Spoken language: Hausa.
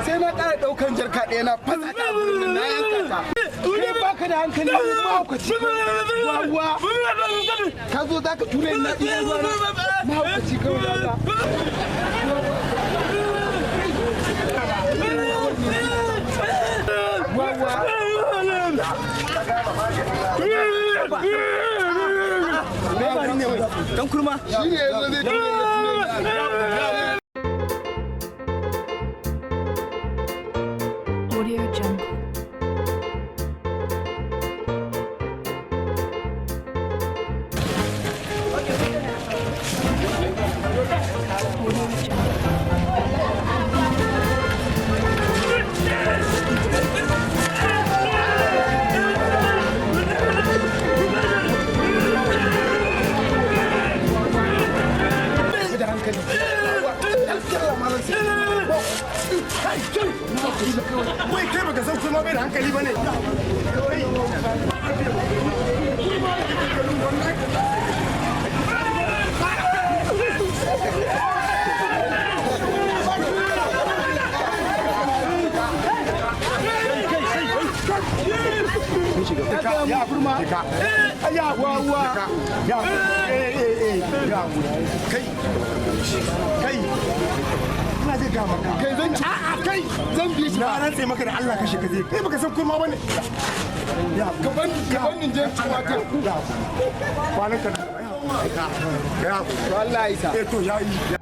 sai na ƙara ɗaukan jarka ɗaya na fasa ta wurin na yanka ta. Kai baka da hankali ne mahaukaci. Wawa ka zo za ka ture na iya ruwa na mahaukaci kawai da wawa. Dan kurma. Shi ne yanzu zai ture na. Audio Jungle. Wai kai baka san kuma bai da hankali bane. Ya burma. Ya wawa. Ya kai. Kai. Zai ga maka kai zan ci kai zan bi shi na rantsa maka da Allah kashe ka zai kai baka san kurma bane ya gaban je ci wata kwanan ka ya wallahi sa to yayi